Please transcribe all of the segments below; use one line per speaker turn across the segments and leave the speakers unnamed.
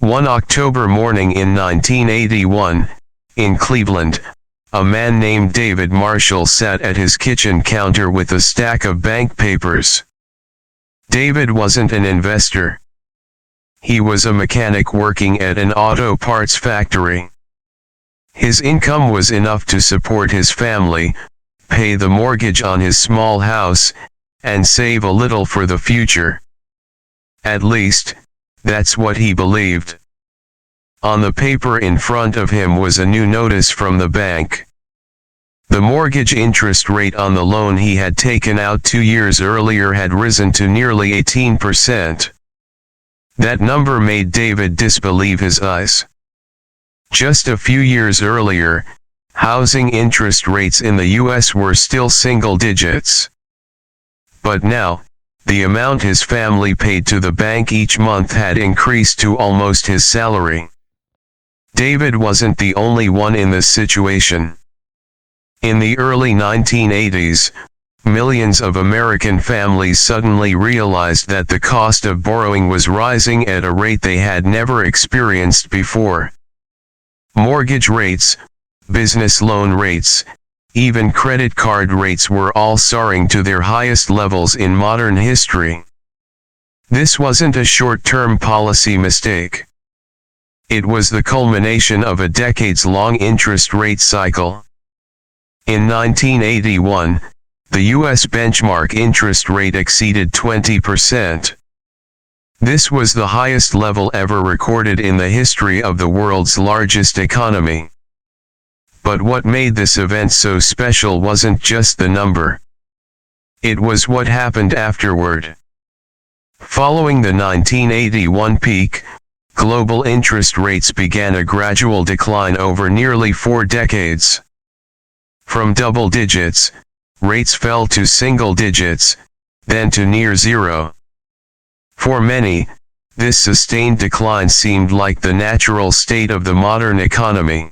One October morning in 1981, in Cleveland, a man named David Marshall sat at his kitchen counter with a stack of bank papers. David wasn't an investor. He was a mechanic working at an auto parts factory. His income was enough to support his family, pay the mortgage on his small house, and save a little for the future. At least, that's what he believed. On the paper in front of him was a new notice from the bank. The mortgage interest rate on the loan he had taken out 2 years earlier had risen to nearly 18%. That number made David disbelieve his eyes. Just a few years earlier, housing interest rates in the U.S. were still single digits. But now, the amount his family paid to the bank each month had increased to almost his salary. David wasn't the only one in this situation. In the early 1980s, millions of American families suddenly realized that the cost of borrowing was rising at a rate they had never experienced before. Mortgage rates, business loan rates, even credit card rates were all soaring to their highest levels in modern history. This wasn't a short-term policy mistake. It was the culmination of a decades-long interest rate cycle. In 1981, the U.S. benchmark interest rate exceeded 20%. This was the highest level ever recorded in the history of the world's largest economy. But what made this event so special wasn't just the number. It was what happened afterward. Following the 1981 peak, global interest rates began a gradual decline over nearly 4 decades. From double digits, rates fell to single digits, then to near zero. For many, this sustained decline seemed like the natural state of the modern economy.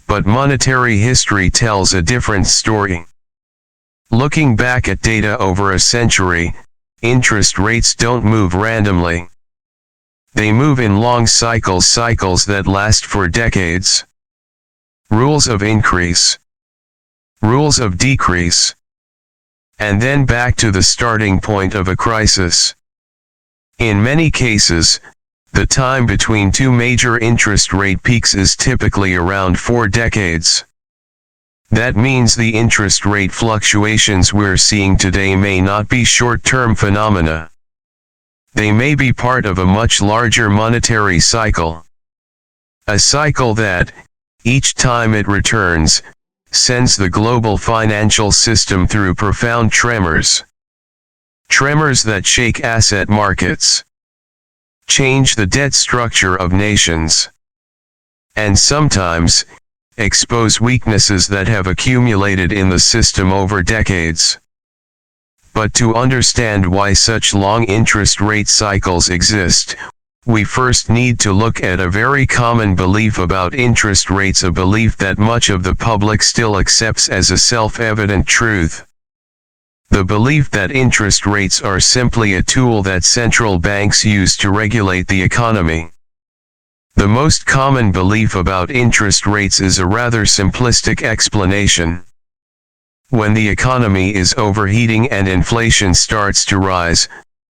But monetary history tells a different story. Looking back at data over a century, interest rates don't move randomly. They move in long cycles that last for decades. Rules of increase. Rules of decrease. And then back to the starting point of a crisis. In many cases, the time between two major interest rate peaks is typically around 4 decades. That means the interest rate fluctuations we're seeing today may not be short-term phenomena. They may be part of a much larger monetary cycle. A cycle that, each time it returns, sends the global financial system through profound tremors. Tremors that shake asset markets, change the debt structure of nations, and sometimes, expose weaknesses that have accumulated in the system over decades. But to understand why such long interest rate cycles exist, we first need to look at a very common belief about interest rates, a belief that much of the public still accepts as a self-evident truth. The belief that interest rates are simply a tool that central banks use to regulate the economy. The most common belief about interest rates is a rather simplistic explanation. When the economy is overheating and inflation starts to rise,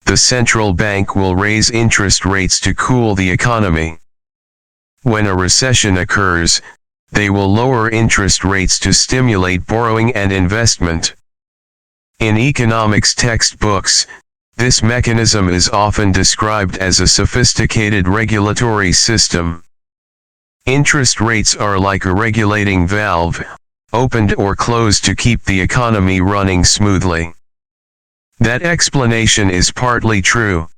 the central bank will raise interest rates to cool the economy. When a recession occurs, they will lower interest rates to stimulate borrowing and investment. In economics textbooks, this mechanism is often described as a sophisticated regulatory system. Interest rates are like a regulating valve, opened or closed to keep the economy running smoothly. That explanation is partly true.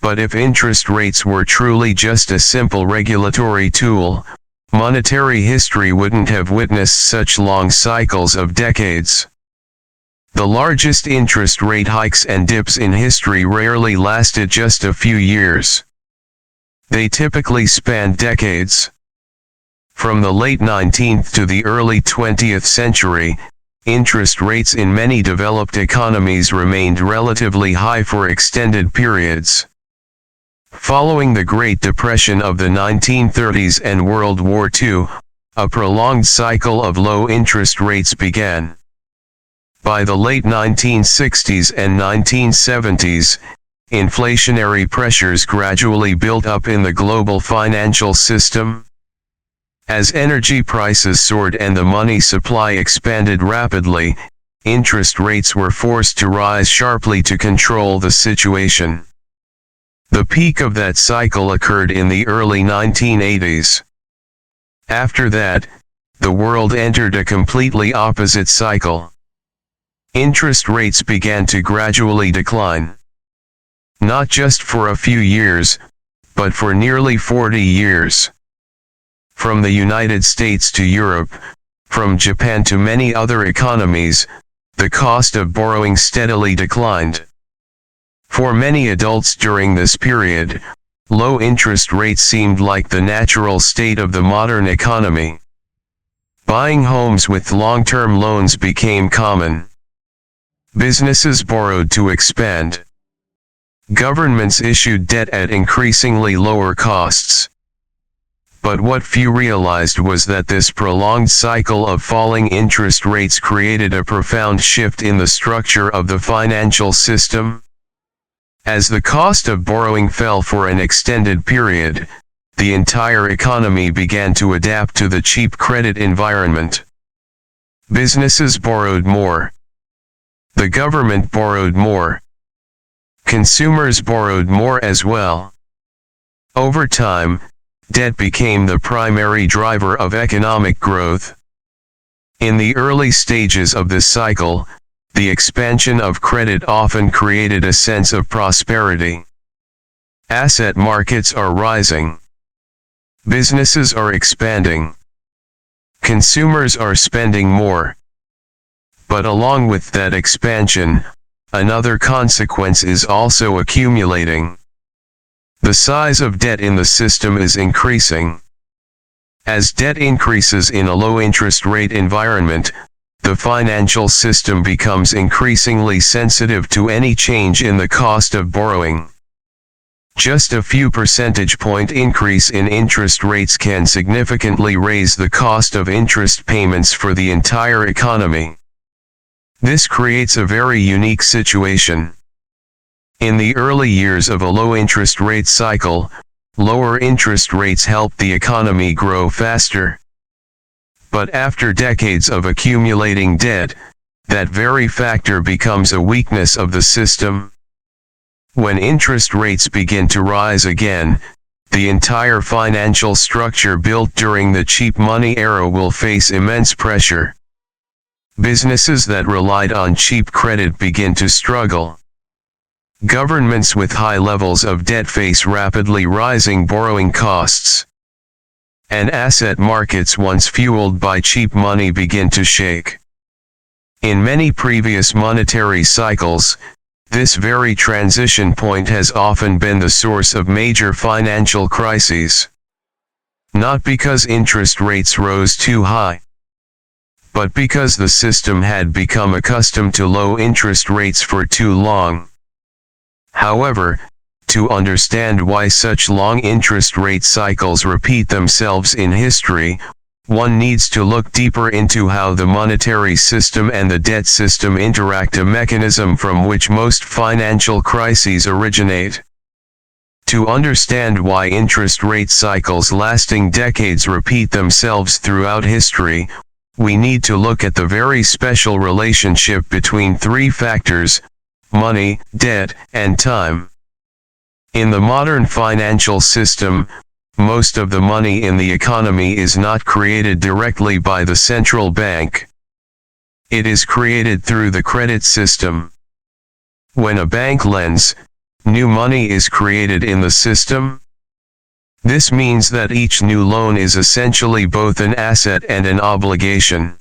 But if interest rates were truly just a simple regulatory tool, monetary history wouldn't have witnessed such long cycles of decades. The largest interest rate hikes and dips in history rarely lasted just a few years. They typically spanned decades. From the late 19th to the early 20th century, interest rates in many developed economies remained relatively high for extended periods. Following the Great Depression of the 1930s and World War II, a prolonged cycle of low interest rates began. By the late 1960s and 1970s, inflationary pressures gradually built up in the global financial system. As energy prices soared and the money supply expanded rapidly, interest rates were forced to rise sharply to control the situation. The peak of that cycle occurred in the early 1980s. After that, the world entered a completely opposite cycle. Interest rates began to gradually decline. Not just for a few years, but for nearly 40 years. From the United States to Europe, from Japan to many other economies, the cost of borrowing steadily declined. For many adults during this period, low interest rates seemed like the natural state of the modern economy. Buying homes with long-term loans became common. Businesses borrowed to expand. Governments issued debt at increasingly lower costs. But what few realized was that this prolonged cycle of falling interest rates created a profound shift in the structure of the financial system. As the cost of borrowing fell for an extended period, the entire economy began to adapt to the cheap credit environment. Businesses borrowed more. The government borrowed more. Consumers borrowed more as well. Over time, debt became the primary driver of economic growth. In the early stages of this cycle, the expansion of credit often created a sense of prosperity. Asset markets are rising. Businesses are expanding. Consumers are spending more. But along with that expansion, another consequence is also accumulating. The size of debt in the system is increasing. As debt increases in a low-interest rate environment, the financial system becomes increasingly sensitive to any change in the cost of borrowing. Just a few percentage point increase in interest rates can significantly raise the cost of interest payments for the entire economy. This creates a very unique situation. In the early years of a low-interest rate cycle, lower interest rates helped the economy grow faster. But after decades of accumulating debt, that very factor becomes a weakness of the system. When interest rates begin to rise again, the entire financial structure built during the cheap money era will face immense pressure. Businesses that relied on cheap credit begin to struggle. Governments with high levels of debt face rapidly rising borrowing costs. And asset markets once fueled by cheap money begin to shake. In many previous monetary cycles, this very transition point has often been the source of major financial crises. Not because interest rates rose too high, but because the system had become accustomed to low interest rates for too long. However, to understand why such long interest rate cycles repeat themselves in history, one needs to look deeper into how the monetary system and the debt system interact, a mechanism from which most financial crises originate. To understand why interest rate cycles lasting decades repeat themselves throughout history, we need to look at the very special relationship between three factors: money, debt, and time. In the modern financial system, most of the money in the economy is not created directly by the central bank. It is created through the credit system. When a bank lends, new money is created in the system. This means that each new loan is essentially both an asset and an obligation.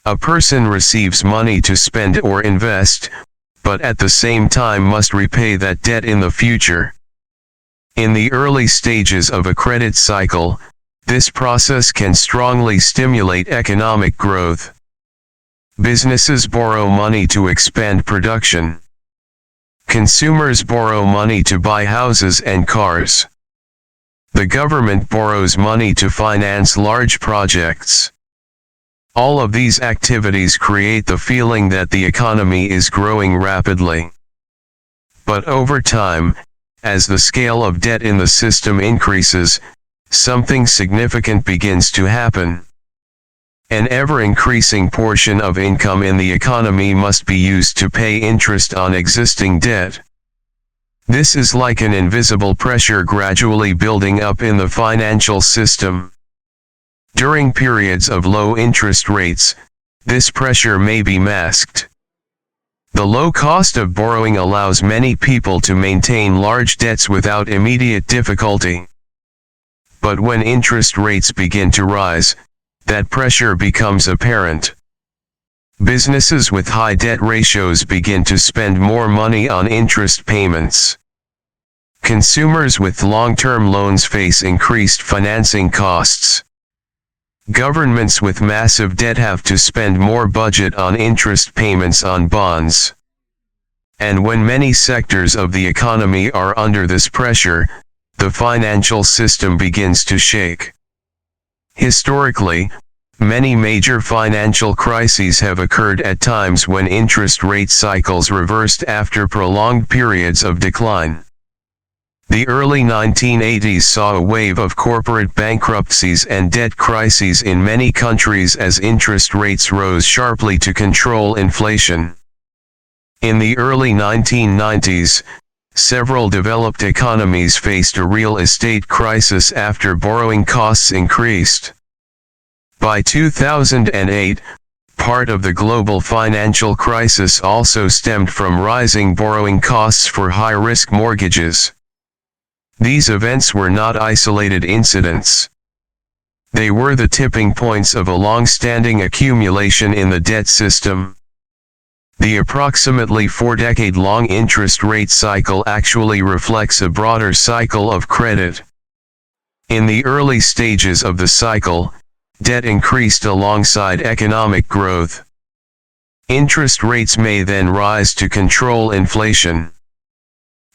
A person receives money to spend or invest, but at the same time must repay that debt in the future. In the early stages of a credit cycle, this process can strongly stimulate economic growth. Businesses borrow money to expand production. Consumers borrow money to buy houses and cars. The government borrows money to finance large projects. All of these activities create the feeling that the economy is growing rapidly. But over time, as the scale of debt in the system increases, something significant begins to happen. An ever-increasing portion of income in the economy must be used to pay interest on existing debt. This is like an invisible pressure gradually building up in the financial system. During periods of low interest rates, this pressure may be masked. The low cost of borrowing allows many people to maintain large debts without immediate difficulty. But when interest rates begin to rise, that pressure becomes apparent. Businesses with high debt ratios begin to spend more money on interest payments. Consumers with long-term loans face increased financing costs. Governments with massive debt have to spend more budget on interest payments on bonds. And when many sectors of the economy are under this pressure, the financial system begins to shake. Historically, many major financial crises have occurred at times when interest rate cycles reversed after prolonged periods of decline. The early 1980s saw a wave of corporate bankruptcies and debt crises in many countries as interest rates rose sharply to control inflation. In the early 1990s, several developed economies faced a real estate crisis after borrowing costs increased. By 2008, part of the global financial crisis also stemmed from rising borrowing costs for high-risk mortgages. These events were not isolated incidents. They were the tipping points of a long-standing accumulation in the debt system. The approximately 4-decade-long interest rate cycle actually reflects a broader cycle of credit. In the early stages of the cycle, debt increased alongside economic growth. Interest rates may then rise to control inflation.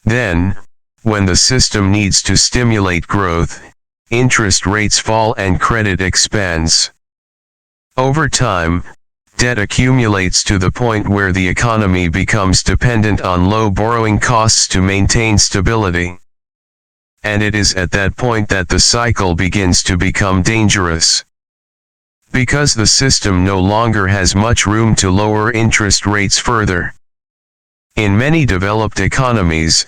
Then, when the system needs to stimulate growth, interest rates fall and credit expands. Over time, debt accumulates to the point where the economy becomes dependent on low borrowing costs to maintain stability. And it is at that point that the cycle begins to become dangerous. Because the system no longer has much room to lower interest rates further. In many developed economies,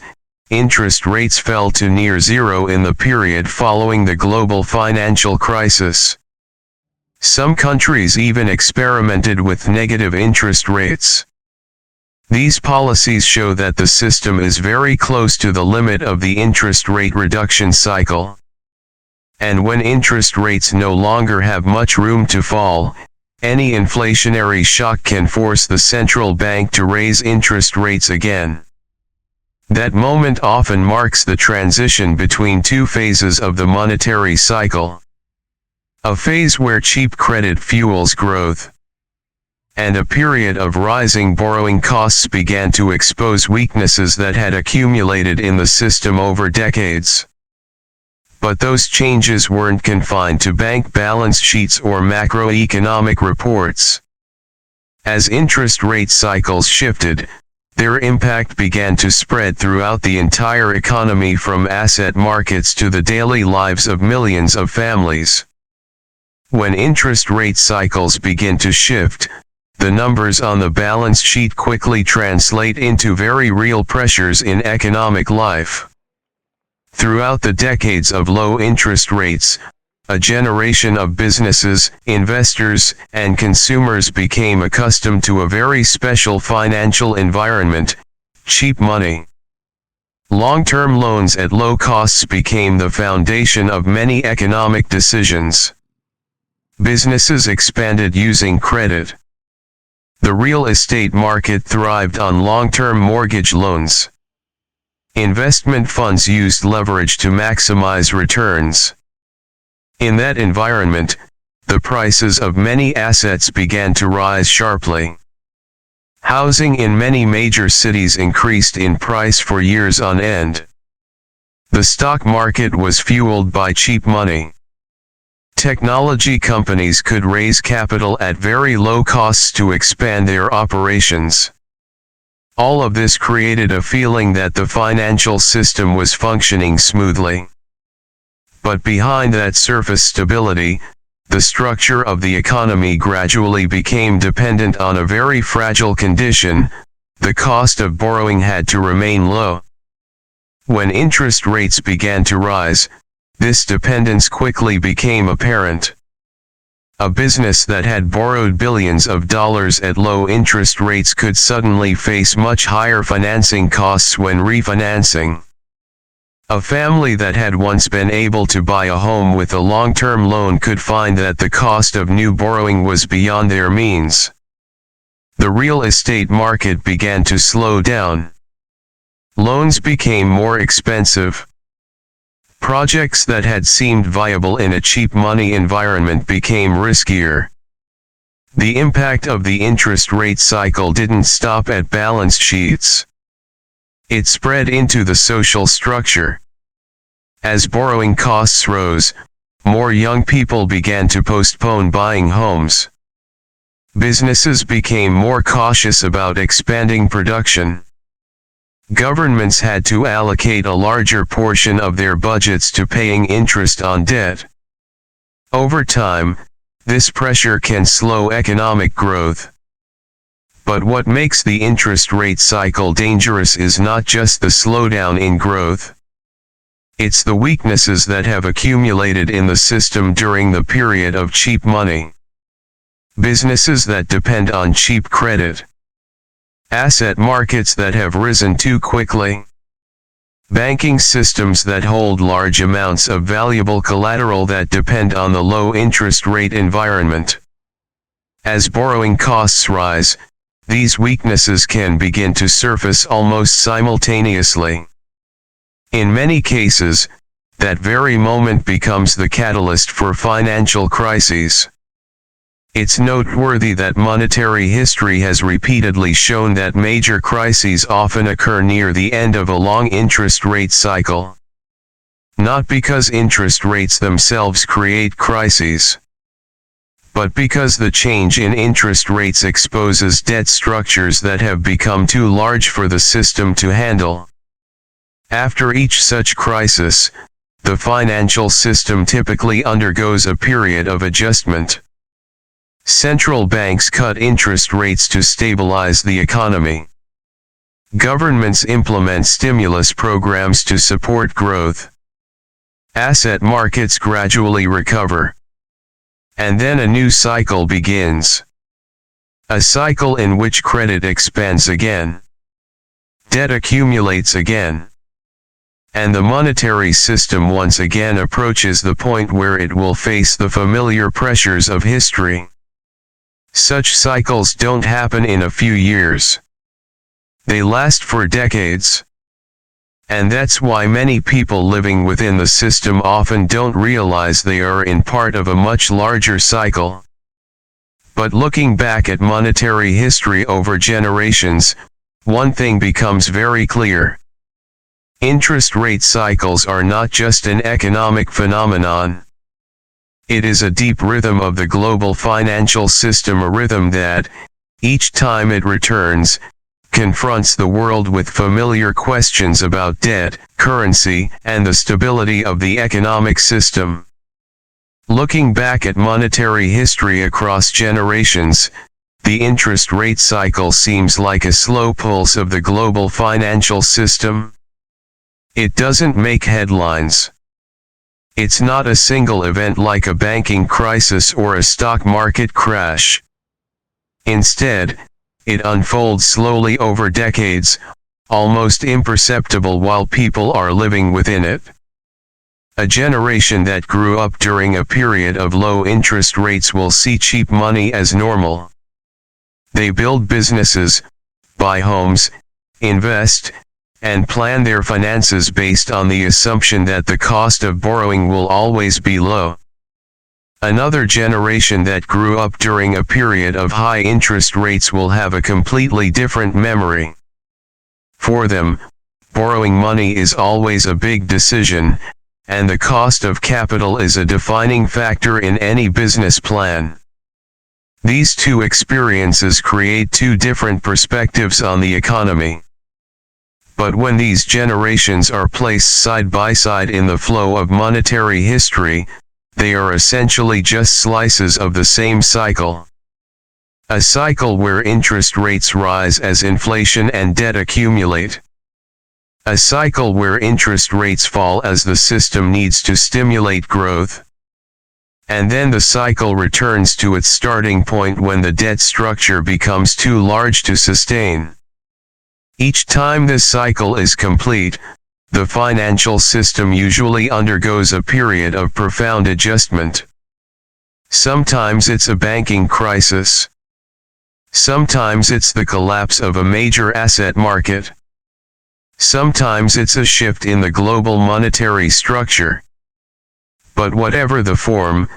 interest rates fell to near zero in the period following the global financial crisis. Some countries even experimented with negative interest rates. These policies show that the system is very close to the limit of the interest rate reduction cycle. And when interest rates no longer have much room to fall, any inflationary shock can force the central bank to raise interest rates again. That moment often marks the transition between two phases of the monetary cycle. A phase where cheap credit fuels growth. And a period of rising borrowing costs began to expose weaknesses that had accumulated in the system over decades. But those changes weren't confined to bank balance sheets or macroeconomic reports. As interest rate cycles shifted, their impact began to spread throughout the entire economy, from asset markets to the daily lives of millions of families. When interest rate cycles begin to shift, the numbers on the balance sheet quickly translate into very real pressures in economic life. Throughout the decades of low interest rates, a generation of businesses, investors, and consumers became accustomed to a very special financial environment: cheap money. Long-term loans at low costs became the foundation of many economic decisions. Businesses expanded using credit. The real estate market thrived on long-term mortgage loans. Investment funds used leverage to maximize returns. In that environment, the prices of many assets began to rise sharply. Housing in many major cities increased in price for years on end. The stock market was fueled by cheap money. Technology companies could raise capital at very low costs to expand their operations. All of this created a feeling that the financial system was functioning smoothly. But behind that surface stability, the structure of the economy gradually became dependent on a very fragile condition: the cost of borrowing had to remain low. When interest rates began to rise, this dependence quickly became apparent. A business that had borrowed billions of dollars at low interest rates could suddenly face much higher financing costs when refinancing. A family that had once been able to buy a home with a long-term loan could find that the cost of new borrowing was beyond their means. The real estate market began to slow down. Loans became more expensive. Projects that had seemed viable in a cheap money environment became riskier. The impact of the interest rate cycle didn't stop at balance sheets. It spread into the social structure. As borrowing costs rose, more young people began to postpone buying homes. Businesses became more cautious about expanding production. Governments had to allocate a larger portion of their budgets to paying interest on debt. Over time, this pressure can slow economic growth. But what makes the interest rate cycle dangerous is not just the slowdown in growth. It's the weaknesses that have accumulated in the system during the period of cheap money. Businesses that depend on cheap credit. Asset markets that have risen too quickly. Banking systems that hold large amounts of valuable collateral that depend on the low interest rate environment. As borrowing costs rise, these weaknesses can begin to surface almost simultaneously. In many cases, that very moment becomes the catalyst for financial crises. It's noteworthy that monetary history has repeatedly shown that major crises often occur near the end of a long interest rate cycle. Not because interest rates themselves create crises, but because the change in interest rates exposes debt structures that have become too large for the system to handle. After each such crisis, the financial system typically undergoes a period of adjustment. Central banks cut interest rates to stabilize the economy. Governments implement stimulus programs to support growth. Asset markets gradually recover. And then a new cycle begins. A cycle in which credit expands again. Debt accumulates again. And the monetary system once again approaches the point where it will face the familiar pressures of history. Such cycles don't happen in a few years. They last for decades. And that's why many people living within the system often don't realize they are in part of a much larger cycle. But looking back at monetary history over generations, one thing becomes very clear. Interest rate cycles are not just an economic phenomenon. It is a deep rhythm of the global financial system, a rhythm that, each time it returns, confronts the world with familiar questions about debt, currency, and the stability of the economic system. Looking back at monetary history across generations, the interest rate cycle seems like a slow pulse of the global financial system. It doesn't make headlines. It's not a single event like a banking crisis or a stock market crash. Instead, it unfolds slowly over decades, almost imperceptible while people are living within it. A generation that grew up during a period of low interest rates will see cheap money as normal. They build businesses, buy homes, invest, and plan their finances based on the assumption that the cost of borrowing will always be low. Another generation that grew up during a period of high interest rates will have a completely different memory. For them, borrowing money is always a big decision, and the cost of capital is a defining factor in any business plan. These two experiences create two different perspectives on the economy. But when these generations are placed side by side in the flow of monetary history, they are essentially just slices of the same cycle. A cycle where interest rates rise as inflation and debt accumulate. A cycle where interest rates fall as the system needs to stimulate growth. And then the cycle returns to its starting point when the debt structure becomes too large to sustain. Each time this cycle is complete, the financial system usually undergoes a period of profound adjustment. Sometimes it's a banking crisis. Sometimes it's the collapse of a major asset market. Sometimes it's a shift in the global monetary structure. But whatever the form,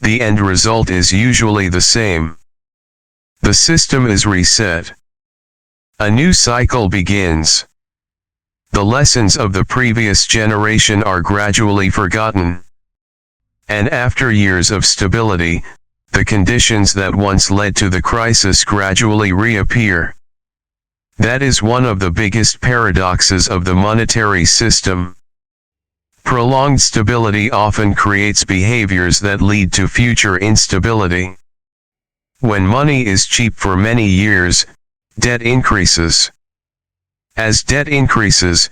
the end result is usually the same. The system is reset. A new cycle begins. The lessons of the previous generation are gradually forgotten. And after years of stability, the conditions that once led to the crisis gradually reappear. That is one of the biggest paradoxes of the monetary system. Prolonged stability often creates behaviors that lead to future instability. When money is cheap for many years, debt increases. As debt increases,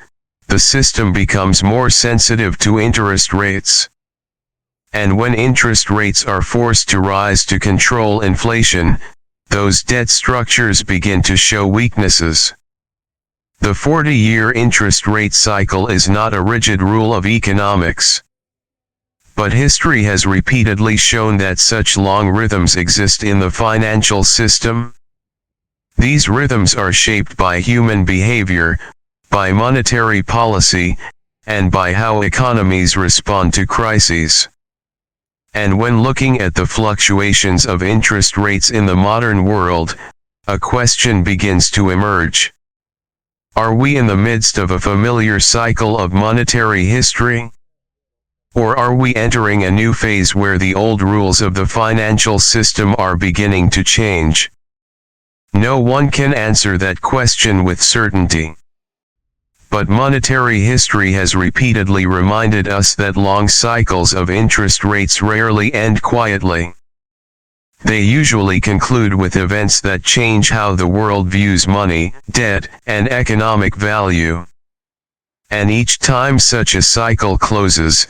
the system becomes more sensitive to interest rates. And when interest rates are forced to rise to control inflation, those debt structures begin to show weaknesses. The 40-year interest rate cycle is not a rigid rule of economics. But history has repeatedly shown that such long rhythms exist in the financial system. These rhythms are shaped by human behavior, by monetary policy, and by how economies respond to crises. And when looking at the fluctuations of interest rates in the modern world, a question begins to emerge. Are we in the midst of a familiar cycle of monetary history? Or are we entering a new phase where the old rules of the financial system are beginning to change? No one can answer that question with certainty. But monetary history has repeatedly reminded us that long cycles of interest rates rarely end quietly. They usually conclude with events that change how the world views money, debt, and economic value. And each time such a cycle closes,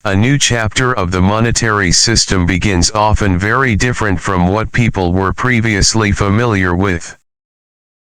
a new chapter of the monetary system begins, often very different from what people were previously familiar with.